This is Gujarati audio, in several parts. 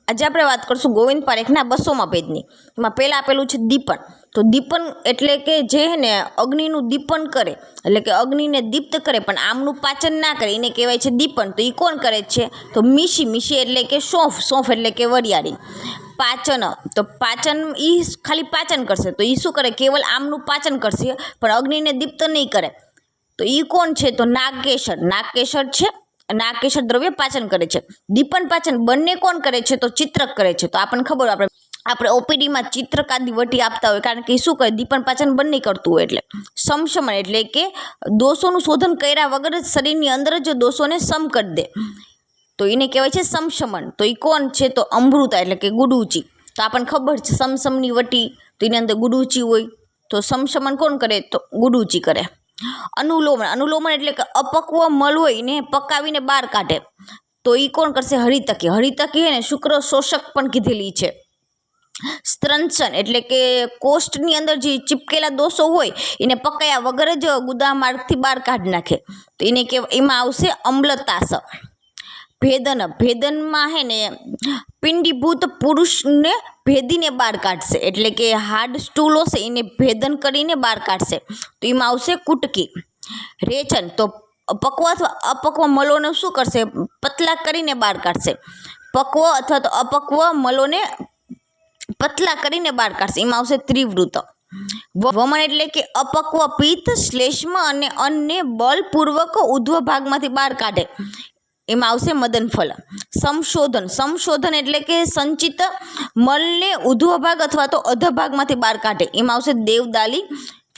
આજે આપણે વાત કરશું ગોવિંદ પારેખના 200મા પેજની. એમાં પહેલાં આપેલું છે દીપન. તો દીપન એટલે કે જે હે ને અગ્નિનું દીપન કરે, એટલે કે અગ્નિને દીપ્ત કરે પણ આમનું પાચન ના કરે, એને કહેવાય છે દીપન. તો એ કોણ કરે છે? તો મીશી એટલે કે સોંફ એટલે કે વરિયાળી. પાચન, તો પાચન એ ખાલી પાચન કરશે, તો એ શું કરે? કેવલ આમનું પાચન કરશે પણ અગ્નિને દીપ્ત નહીં કરે. તો એ કોણ છે? તો નાગકેશર છે. નાગકેશર દ્રવ્ય પાચન કરે છે. દીપન પાચન બંને કોણ કરે છે? તો ચિત્રક કરે છે. તો આપણને ખબર, આપણે ઓપીડીમાં ચિત્રક આદિ વટી આપતા હોય, કારણ કે શું કરે? દીપન પાચન બંને કરતું હોય. એટલે સમશમન એટલે કે દોષોનું શોધન કર્યા વગર જ શરીરની અંદર જ દોષોને સમ કરી દે, તો એને કહેવાય છે સમશમન. તો એ કોણ છે? તો અમૃતા એટલે કે ગુડુચી. તો આપણને ખબર છે સમસમની વટી, તો એની અંદર ગુડુચી હોય. તો સમશમન કોણ કરે? તો ગુડુચી કરે. અનુલોમન એટલે કે અપક્વ મલ હોય એને પકાવીને બહાર કાઢે, તો એ કોણ કરશે? હરિતકી હે ને શુક્ર શોષક પણ કીધેલી છે. સ્ત્રંસન એટલે કે કોષ્ઠની અંદર જે ચીપકેલા દોષો હોય એને પકાયા વગર જ ગુદા માર્ગથી બહાર કાઢી નાખે, તો એને એમાં આવશે અમ્લતાસ. ભેદનમાં હે ને પિંડીભૂત પુરુષને ભેદીને બહાર કાઢશે, એટલે કે હાર્ડ સ્ટૂલ હશે એને ભેદન કરીને બહાર કાઢશે, તો એમાં આવશે કુટકી. રેચન, તો પક્વ અથવા અપક્વ મલોને શું કરશે? પતલા કરીને બહાર કાઢશે. પક્વ અથવા તો અપક્વ મલોને પતલા કરીને બહાર કાઢશે, એમાં આવશે ત્રિવૃત. વમન એટલે કે અપક્વ પિત્ત શ્લેષ્મ અને અન્નને બળપૂર્વક ઉધ્વ ભાગમાંથી બહાર કાઢે, એમાં આવશે મદનફલ. સંશોધન એટલે કે સંચિત મલને ઉધ્વ ભાગ અથવા તો અધ ભાગમાંથી બહાર કાઢે, એમાં આવશે દેવદાલી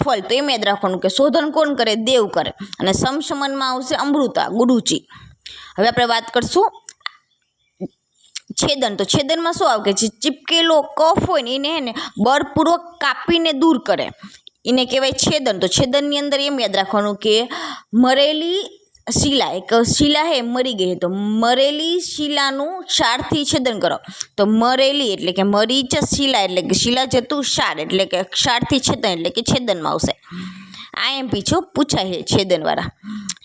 ફળ. તો એમ યાદ રાખવાનું કે શોધન કોણ કરે? દેવ કરે. અને સમશમનમાં આવશે અમૃતા ગુડુચી. હવે આપણે વાત કરશું છેદન. તો છેદનમાં શું આવે છે? ચીપકેલો કફ હોય ને એને બળપૂર્વક કાપીને દૂર કરે, એને કહેવાય છેદન. તો છેદનની અંદર એમ યાદ રાખવાનું કે મરેલી શિલા, એક શિલા હે મરી ગઈ, તો મરેલી શિલાનું ક્ષારથી છેદન કરો. તો મરેલી એટલે કે મરીચ શિલા એટલે કે શિલા જતું ક્ષાર એટલે કે ક્ષારથી છેદન એટલે કે છેદનમાં આવશે. આઈએમપી છો પૂછાય છે છેદનવાળા.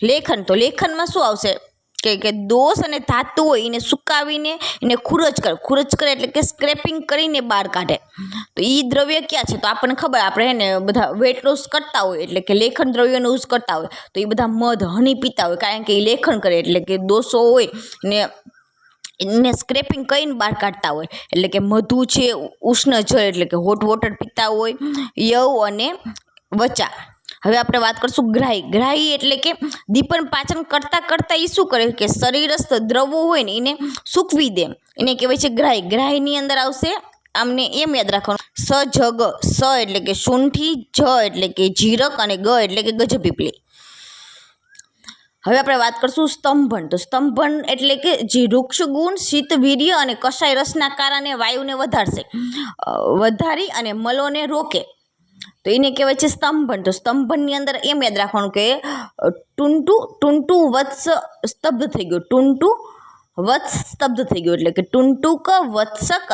લેખન, તો લેખનમાં શું આવશે? કે દોષ અને ધાતુ હોય એને સુકાવીને એને ખુરચ કરે એટલે કે સ્ક્રેપિંગ કરીને બહાર કાઢે. તો એ દ્રવ્ય ક્યાં છે? તો આપણને ખબર, આપણે એને બધા વેટ લોસ કરતા હોય એટલે કે લેખન દ્રવ્યનો યુઝ કરતા હોય, તો એ બધા મધ હની પીતા હોય, કારણ કે એ લેખન કરે એટલે કે દોષો હોય ને એને સ્ક્રેપિંગ કરીને બહાર કાઢતા હોય. એટલે કે મધુ છે, ઉષ્ણ જળ એટલે કે હોટ વોટર પીતા હોય, યવ અને વચા. હવે આપણે વાત કરશું ગ્રાહી એટલે કે દીપન પાચન કરતાં એ શું કરે? કે શરીરસ્થ દ્રવો હોય ને એને સૂકવી દે, એને કહેવાય છે ગ્રાહી. ગ્રાહીની અંદર આવશે, આમને એમ યાદ રાખવાનું, સ એટલે કે સૂંઠી, જ એટલે કે જીરક અને ગ એટલે કે ગજપીપળી. હવે આપણે વાત કરશું સ્તંભન. તો સ્તંભન એટલે કે જે વૃક્ષ ગુણ, શીત વીર્ય અને કષાય રસના કારણે વાયુને વધારી અને મલોને રોકે, તો એને કહેવાય છે સ્તંભન. તો સ્તંભનની અંદર એમ યાદ રાખવાનું કે ટુંટુ વત્સ સ્તબ્ધ થઈ ગયું, એટલે કે ટુંટુક વત્સક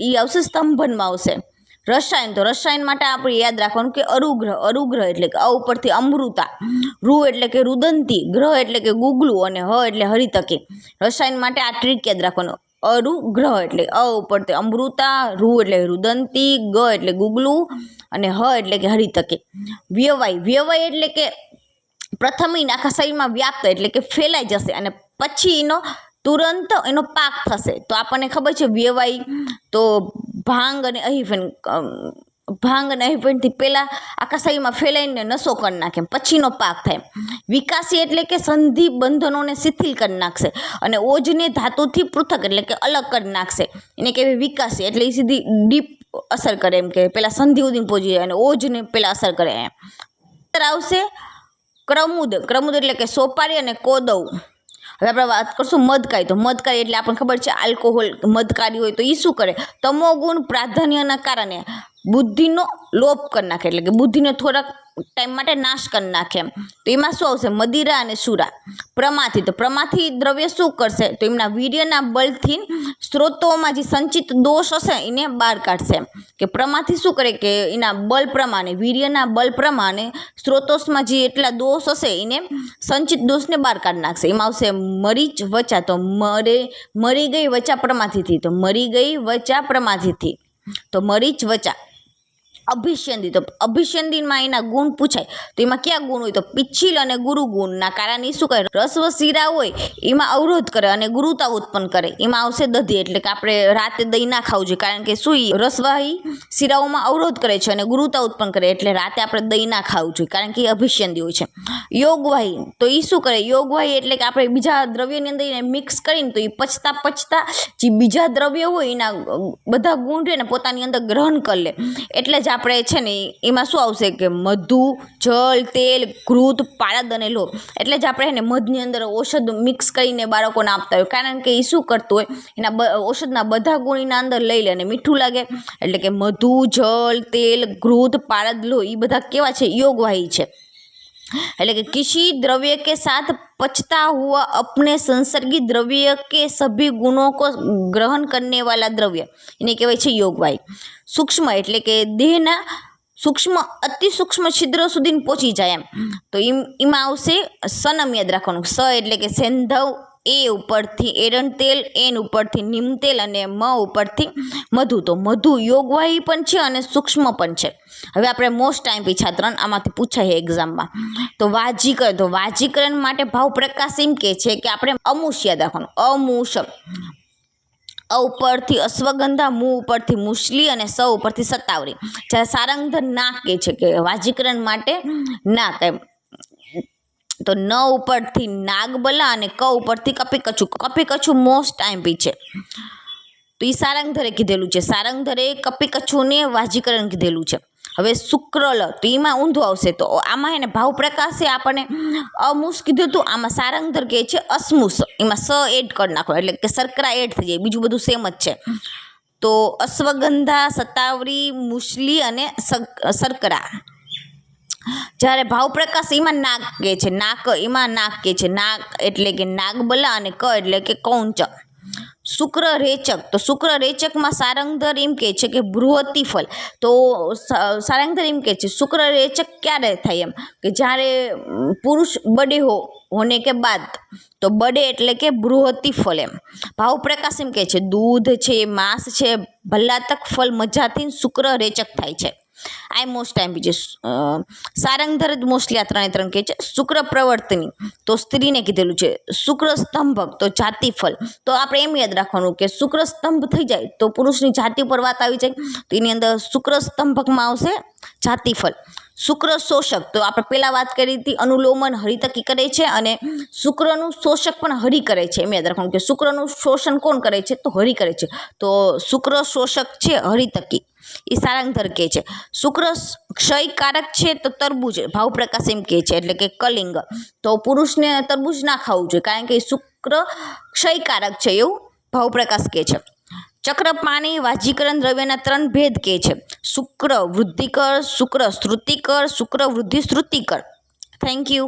એ આવશે સ્તંભનમાં આવશે. રસાયણ, તો રસાયણ માટે આપણે યાદ રાખવાનું કે અરુગ્રહ એટલે કે અ ઉપરથી અમૃતા, રૂ એટલે કે રુદંતી, ગ્રહ એટલે કે ગુગલું અને હ એટલે હરિતકી. રસાયણ માટે આ ટ્રીક યાદ રાખવાનું. અરુગ્રહ એટલે અ ઉપરથી અમૃતા, રૂ એટલે રુદંતી, ગ એટલે ગુગલું અને હ એટલે કે હરિતકી. વ્યવાય એટલે કે પ્રથમ આખા શરીરમાં વ્યાપ્ત એટલે કે ફેલાઈ જશે અને પછી તુરંત એનો પાક થશે. તો આપણને ખબર છે વ્યવાય તો ભાંગ અને અહિફેનથી પહેલાં આખા શરીરમાં ફેલાઈને નશો કરી નાખે, પછીનો પાક થાય. વિકાસી એટલે કે સંધિ બંધનોને શિથિલ કરી નાખશે અને ઓજને ધાતુથી પૃથક એટલે કે અલગ કરી નાખશે, એને કહેવાય વિકાસી. એટલે એ સીધી ડીપ અસર કરે, એમ કે પહેલાં સંધિ ઉદીને પહોંચી જાય અને ઓજને પહેલાં અસર કરે એમ. આવશે ક્રમુદ એટલે કે સોપારી અને કોદવ. હવે આપણે વાત કરશું મદકારી. તો મદકારી એટલે આપણને ખબર છે આલ્કોહોલ મદકારી હોય તો એ શું કરે? તમોગુણ પ્રાધાન્યના કારણે બુદ્ધિનો લોપ કરી નાખે, એટલે કે બુદ્ધિનો થોડાક ટાઈમ માટે નાશ કરી નાખે એમ. તો એમાં શું આવશે? મદિરા અને સુરા. પ્રમાથી, તો પ્રમાથી દ્રવ્ય શું કરશે? તો એમના વીર્યના બળથી સ્ત્રોતોમાં જે સંચિત દોષ હશે એને બહાર કાઢશે એમ. કે પ્રમાથી શું કરે કે એના બળ પ્રમાણે, વીર્યના બળ પ્રમાણે સ્ત્રોતોમાં જે એટલા દોષ હશે એને સંચિત દોષને બહાર કાઢી નાખશે. એમાં આવશે મરીચ વચા, તો મરી ગઈ વચા પ્રમાથીથી, તો મરી ગઈ વચા પ્રમાથીથી, તો મરીચ વચા. અભિષ્યંદી, તો અભિષ્યંદીમાં એના ગુણ પૂછાય, તો એમાં ક્યાં ગુણ હોય? તો પિચ્છિલ અને ગુરુ ગુણના કારણે શું કરે? રસ્વ શિરા હોય એમાં અવરોધ કરે અને ગુરુતા ઉત્પન્ન કરે. એમાં આવશે દધી, એટલે કે આપણે રાતે દહીં ના ખાવું જોઈએ, કારણ કે શું રસવાહી શિરાઓમાં અવરોધ કરે છે અને ગુરુતા ઉત્પન્ન કરે, એટલે રાતે આપણે દહીં ના ખાવું જોઈએ, કારણ કે એ અભિષ્યંદી હોય છે. યોગવાહી, તો એ શું કરે? યોગવાહી એટલે કે આપણે બીજા દ્રવ્યની અંદર એને મિક્સ કરીને તો એ પચતા જે બીજા દ્રવ્ય હોય એના બધા ગુણ રહે ને પોતાની અંદર ગ્રહણ કરી લે. એટલે જ આપણે છે ને એમાં શું આવશે કે મધુ, જળ, તેલ, ઘૃત, પારદ અને લોહ. એટલે જ આપણે એને મધની અંદર ઔષધ મિક્સ કરીને બાળકોને આપતા હોય, કારણ કે એ શું કરતું હોય? એના ઔષધના બધા ગુણ એના અંદર લઈ લે અને મીઠું લાગે. એટલે કે મધુ, જળ, તેલ, ઘૃત, પારદ, લોહ એ બધા કેવા છે? યોગવાહી છે. એટલે કે किसी द्रव्य के साथ पचता हुआ अपने संसर्गी द्रव्य के सभी गुणों को ग्रहण करने वाला द्रव्य એને કહેવાય છે યોગવાહી. સૂક્ષ્મ એટલે કે દેહના સૂક્ષ્મ અતિ સૂક્ષ્મ છિદ્ર સુધી પહોંચી જાય એમ. તો એમાં આવશે સનમ યાદ રાખવાનું. સ એટલે કે સેંધવ, એ ઉપરથી એરંડતેલ, એન ઉપરથી નિમતેલ અને મ ઉપરથી મધુ. તો મધુ યોગવાહી પણ છે અને સૂક્ષ્મ પણ છે. હવે આપણે મોસ્ટ ટાઈમ પીછા 3 આમાંથી પૂછાય એક્ઝામમાં. તો વાજીકરણ, તો વાજીકરણ માટે ભાવ પ્રકાશ એમ કે છે કે આપણે અમુષ યાદ રાખવાનું. અમુષ, અ ઉપરથી અશ્વગંધા, મુ ઉપરથી મુસલી અને સ ઉપરથી સતાવરી. જ્યારે સારંગધર નાક કહે છે કે વાજીકરણ માટે નાક એમ. તો ન ઉપરથી નાગબલા અને ક ઉપરથી કપીકચ્છુ. કપીકચ્છુ મોસ્ટ ટાઈમ પી છે, તો એ સારંગધરે કીધેલું છે. સારંગધરે કપીકચ્છુને વાજીકરણ કીધેલું છે. હવે શુક્રલ, તો એમાં ઊંધું આવશે. તો આમાં એને ભાવ પ્રકાશે આપણને અમુસ કીધું હતું, આમાં સારંગધર કહે છે અસમુસ. એમાં સ એડ કરી નાખો એટલે કે શર્કરા એડ થઈ જાય, બીજું બધું સેમ જ છે. તો અશ્વગંધા, સતાવરી, મુસલી અને શર્કરા. જ્યારે ભાવ પ્રકાશ એમાં નાક કહે છે. નાક, એમાં નાક કહે છે. નાક એટલે કે નાગબલા અને ક એટલે કે કૌંચ. શુક્ર રેચક, તો શુક્ર રેચકમાં સારંગધર એમ કહે છે કે બૃહતિ ફલ. તો સારંગધર એમ કહે છે શુક્ર રેચક ક્યારે થાય એમ કે જ્યારે પુરુષ બડે હોને કે બાદ. તો બડે એટલે કે બૃહતિ ફલ એમ. ભાવ પ્રકાશ એમ કહે છે દૂધ છે, માંસ છે, ભલ્લાતક ફલ મજાથી શુક્ર રેચક થાય છે. આ મોસ્ટ ટાઈમ બીજે સારંગધર જ મોસ્ટલી આ 3 કહે છે. શુક્ર પ્રવર્તની, તો સ્ત્રીને કીધેલું છે. શુક્ર સ્તંભક, તો જાતિ ફલ. તો આપણે એમ યાદ રાખવાનું કે શુક્ર સ્તંભ થઈ જાય તો પુરુષની જાતિ ઉપર વાત આવી જાય, તો એની અંદર શુક્ર સ્તંભકમાં આવશે જાતિ ફલ. શુક્ર શોષક, તો આપણે પહેલાં વાત કરી હતી અનુલોમન હરિતકી કરે છે અને શુક્રનું શોષક પણ હરિ કરે છે. એમ યાદ રાખવાનું કે શુક્રનું શોષણ કોણ કરે છે? તો હરિ કરે છે. તો શુક્ર શોષક છે હરિતકી, એ સારંગધર કહે છે. શુક્ર ક્ષયકારક છે, તો તરબૂચ ભાવ પ્રકાશ એમ કહે છે એટલે કે કલિંગ. તો પુરુષને તરબૂચ ના ખાવું જોઈએ, કારણ કે શુક્ર ક્ષયકારક છે એવું ભાવ પ્રકાશ કહે છે. ચક્રપાણી વાજીકરણ દ્રવ્યના 3 ભેદ કહે છે. શુક્ર વૃદ્ધિકર, શુક્ર શ્રુતિકર, શુક્ર વૃદ્ધિ શ્રુતિકર. Thank you.